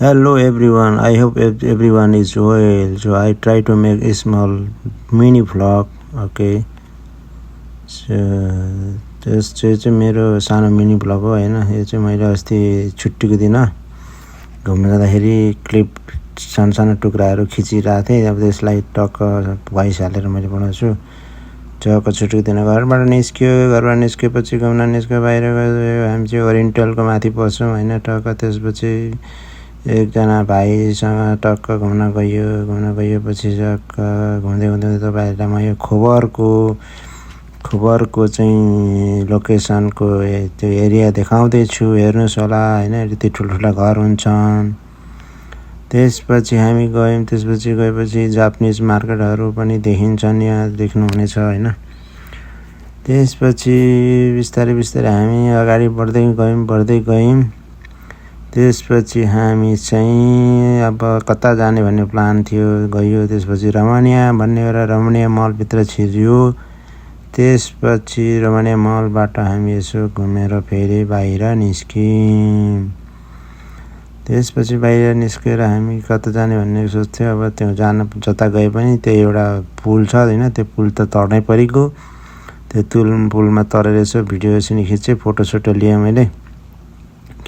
Hello everyone, I hope everyone is well. So I try to make a small mini vlog. Okay, so चाहिँ मेरो सानो mini vlog हो हैन। यो चाहिँ मैले अस्ति छुट्टीको दिन घुम्न जाँदाखेरि क्लिप सानो टुक्राहरू खिचिरहेको थिएँ। अब त्यसलाई टक्क भोइस हालेर मैले बनाउँछु। टक्क छुट्टीको दिन घरबाट निस्केपछि घुम्न निस्क्यो, बाहिर गयो। हामी चाहिँ ओरिएन्टलको माथि बस्छौँ हैन। टक्क त्यसपछि एकजना भाइसँग टक्क घुम्न गएपछि टक्क घुम्दै तपाईँहरूलाई म यो खोबरको चाहिँ लोकेसनको त्यो एरिया देखाउँदैछु। हेर्नुहोस् होला हैन, यति ठुल्ठुला घर हुन्छन्। त्यसपछि हामी गयौँ। त्यसपछि गएपछि जापानिज मार्केटहरू पनि देखिन्छन्, यहाँ देख्नुहुनेछ हैन। त्यसपछि बिस्तारै हामी अगाडि बढ्दै गयौँ। त्यसपछि हामी चाहिँ अब कता जाने भन्ने प्लान थियो, गयो। त्यसपछि रमणीय भन्ने एउटा रमणीय मलभित्र छिर्यो। त्यसपछि रमणीय मलबाट हामी यसो घुमेर फेरि बाहिर निस्क्यौँ। त्यसपछि बाहिर निस्केर हामी कता जाने भन्ने सोच्थ्यौँ। अब त्यो जता गए पनि त्यो एउटा पुल छ हैन, त्यो पुल त तर्नै परेको। त्यो पुलमा तरेर यसो भिडियो यसो खिचेँ, फोटोसोटो लिएँ मैले।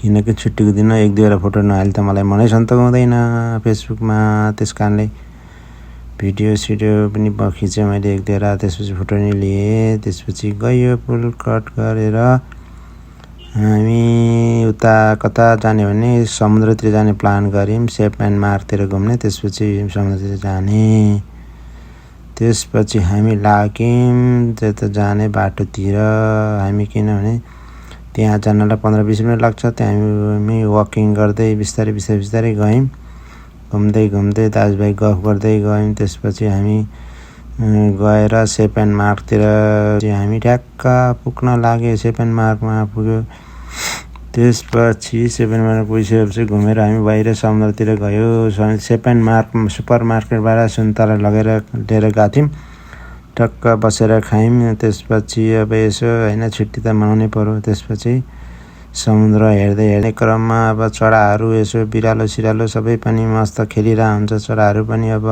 किनकि छुट्टीको दिन 1-2 फोटो नहाले त मलाई मनै सन्तोक हुँदैन फेसबुकमा। त्यस कारणले भिडियो पनि खिचेँ मैले 1-2। त्यसपछि फोटो नि लिएँ। त्यसपछि गयो पुल कट गरेर हामी उता कता जाने भने समुद्रतिर जाने प्लान गऱ्यौँ, सेप एन्ड मार्कतिर घुम्ने। त्यसपछि समुद्रतिर जाने। त्यसपछि हामी लाग्यौँ त्यता जाने बाटोतिर। हामी किनभने त्यहाँ जानलाई 15-20 मिनट लाग्छ। त्यहाँ हामी वकिङ गर्दै बिस्तारै गयौँ। घुम्दै दाजुभाइ गफ गर्दै गयौँ। त्यसपछि हामी गएर सेप एन्ड मार्कतिर हामी ठ्याक्क पुग्न लाग्यो। सेप एन्ड मार्कमा पुग्यो। त्यसपछि सेप एन्ड मार्क पुगिसकेपछि घुमेर हामी बाहिर समुद्रतिर गयो। सेप एन्ड मार्क सुपर मार्केटबाट सुन्तला लिएर गएको थियौँ। टक्क बसेर खायौँ। त्यसपछि अब यसो हैन, छुट्टी त मनाउनै पर्यो। त्यसपछि समुद्र हेर्दै क्रममा अब चराहरू यसो बिरालो सबै पनि मस्त खेलिरहेको हुन्छ। चराहरू पनि अब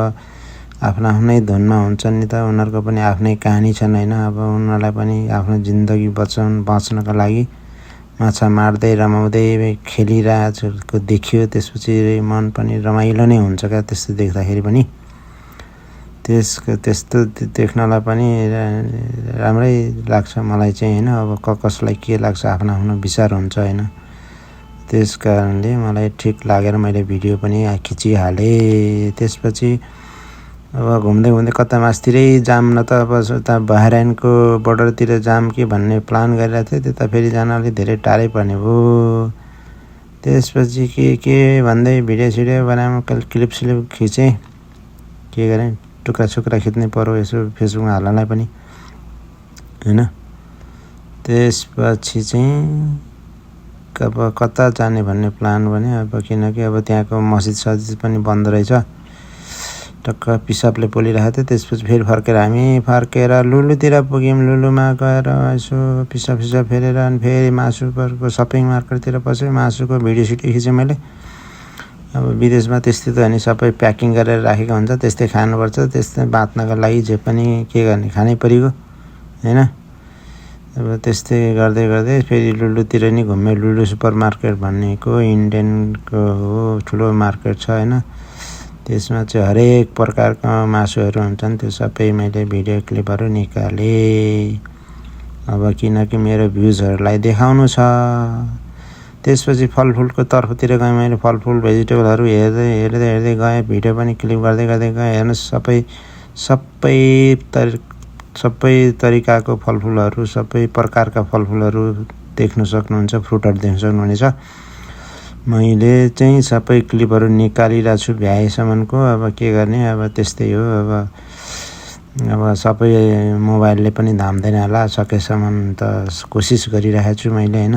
आफ्नै धुनमा हुन्छन् नि त। उनीहरूको पनि आफ्नै कहानी छन् हैन। अब उनीहरूलाई पनि आफ्नो जिन्दगी बाँच्नको लागि माछा मार्दै रमाउँदै खेलिरहेको देखियो। त्यसपछि मन पनि रमाइलो नै हुन्छ क्या त्यस्तो देख्दाखेरि पनि। त्यस्तो देख्नलाई पनि राम्रै लाग्छ मलाई चाहिँ हैन। अब कसलाई के लाग्छ आफ्नो विचार हुन्छ हैन। त्यस कारणले मलाई ठिक लागेर मैले भिडियो पनि खिचिहालेँ। त्यसपछि अब घुम्दै कता मासतिरै जाम न त अब उता बहराइनको बोर्डरतिर जाम कि भन्ने प्लान गरिरहेको थिएँ। त्यता फेरि जान अलिक धेरै टाढै पर्ने भयो। त्यसपछि के भन्दै भिडियो बनाएँ, क्लिप खिचेँ। के गरेँ, टुक्रा खिच्नै पर्यो यसो फेसबुकमा हाल्नलाई पनि हैन। त्यसपछि चाहिँ अब कता जाने भन्ने प्लान भने अब किनकि अब त्यहाँको मस्जिद पनि बन्द रहेछ। टक्क पिसाबले पोलिरहेको थियो। त्यसपछि फेरि फर्केर लुलुतिर पुग्यौँ। लुलुमा गएर यसो पिसाब फेरेर अनि फेरि मासुको सपिङ मार्केटतिर पस्यो। मासुको भिडियो खिचेँ मैले। अब विदेशमा त्यस्तै त हैन, सबै प्याकिङ गरेर राखेको हुन्छ, त्यस्तै खानुपर्छ। त्यस्तै बाँच्नको लागि जे पनि के गर्ने, खानै परेको हैन। अब त्यस्तै गर्दै फेरि लुलुतिर नि घुम्यो। लुलु सुपर मार्केट भन्नेको इन्डियनको हो, ठुलो मार्केट छ हैन। त्यसमा चाहिँ हरेक प्रकारका मासुहरू हुन्छन्। त्यो सबै मैले भिडियो क्लिपहरू निकालेँ। अब किनकि मेरो भ्युजहरूलाई देखाउनु छ। त्यसपछि फलफुलको तर्फतिर गएँ। मैले फलफुल भेजिटेबलहरू हेर्दै गएँ। भिडियो पनि क्लिप गर्दै गएँ। हेर्नुहोस् सबै तरिकाको फलफुलहरू, सबै प्रकारका फलफुलहरू देख्न सक्नुहुन्छ, फ्रुटहरू देख्न सक्नुहुनेछ। मैले चाहिँ सबै क्लिपहरू निकालिरहेको छु भ्याएसम्मको। अब के गर्ने, अब त्यस्तै हो। अब सबै मोबाइलले पनि धाम्दैन होला। सकेसम्म त कोसिस गरिरहेको छु मैले हैन।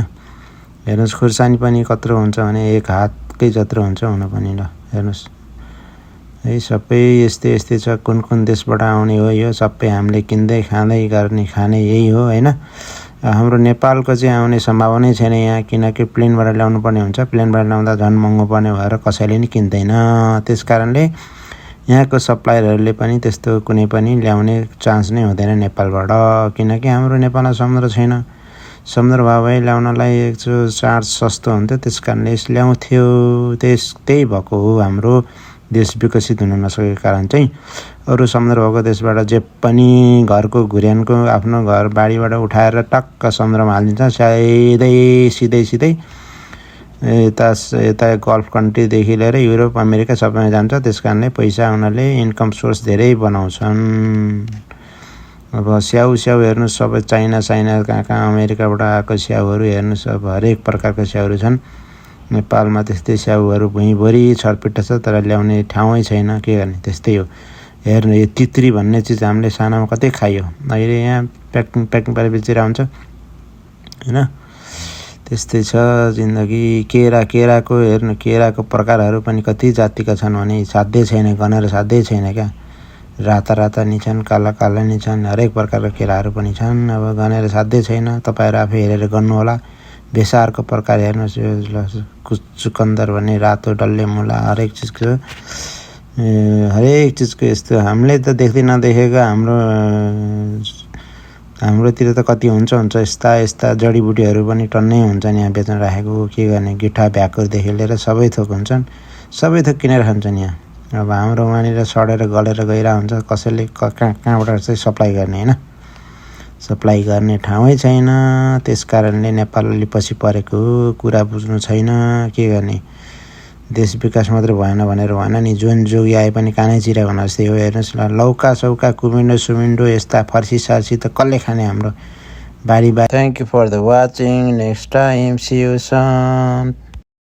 हेर्नुहोस् खुर्सानी पनि कत्रो हुन्छ भने 1 हातकै जत्रो हुन्छ हुन पनि। ल हेर्नुहोस् है, सबै यस्तै छ। कुन देशबाट आउने हो यो सबै हामीले किन्दै खाँदै खाने यही हो हैन। हाम्रो नेपालको चाहिँ आउने सम्भावनै छैन यहाँ, किनकि प्लेनबाट ल्याउनु पर्ने हुन्छ। प्लेनबाट ल्याउँदा झन् महँगो पर्ने भएर कसैले नि किन्दैन। त्यस कारणले यहाँको सप्लायरहरूले पनि त्यस्तो कुनै पनि ल्याउने चान्स नै हुँदैन नेपालबाट, किनकि हाम्रो नेपालमा समुद्र छैन। समुद्र भए भए ल्याउनलाई चार्ज सस्तो हुन्थ्यो, त्यस कारणले ल्याउँथ्यो। त्यही भएको हो हाम्रो देश विकसित हुन नसकेको कारण चाहिँ। अरू समुद्र भएको देशबाट जे पनि घरको घुर्यानको आफ्नो घर बारीबाट उठाएर टक्क समुद्रमा हालिदिन्छ, सिधै यता गल्फ कन्ट्रीदेखि लिएर युरोप अमेरिका सबैमा जान्छ। त्यस कारणले पैसा उनीहरूले इन्कम सोर्स धेरै बनाउँछन्। अब स्याउ हेर्नुहोस्, सबै चाइना कहाँ अमेरिकाबाट आएको स्याउहरू हेर्नुहोस्। अब हरेक प्रकारका स्याउहरू छन्। नेपालमा त्यस्तै स्याउहरू भुइँभरि छरपिट्ट छ, तर ल्याउने ठाउँै छैन। के गर्ने, त्यस्तै हो। हेर्नु, यो तित्री भन्ने चिज हामीले सानामा कतै खायो, अहिले यहाँ प्याकिङ पारेर बेचिरहेको हुन्छ होइन। त्यस्तै छ जिन्दगी। केराको हेर्नु, केराको प्रकारहरू पनि कति जातिका छन् भने साध्यै छैन, गनेर साध्यै छैन क्या। राता नि छन्, काला नि छन्, हरेक प्रकारका केराहरू पनि छन्। अब गनेर साध्यै छैन। तपाईँहरू आफै हेरेर गर्नुहोला। बेसारको प्रकार हेर्नुहोस्, चुकन्दर भन्ने रातो डल्ले मुला, हरेक चिजको यस्तो हामीले त देख्दै नदेखेको हाम्रोतिर त कति हुन्छ यस्ता जडीबुटीहरू पनि टन्नै हुन्छन् यहाँ बेच्न राखेको। के गर्ने, गिट्ठा भ्याकुरदेखि लिएर सबै थोक हुन्छन्, सबै थोक किनेर खान्छन् यहाँ। अब हाम्रो वहाँनिर सडेर गलेर गइरहेको हुन्छ, कसैले कहाँबाट चाहिँ सप्लाई गर्ने होइन। सप्लाई गर्ने ठाउँै छैन। त्यस कारणले नेपाल अलि पछि परेको कुरा बुझ्नु छैन। के गर्ने, देश विकास मात्रै भएन भनेर भएन नि। जुन जोगी आए पनि कानै चिरा भन्न जस्तै हो। हेर्नुहोस् ल, लौका सौका कुमिन्डो यस्ता फर्सी त कसले खाने हाम्रो बारी। Thank you for the watching. Next time see you some.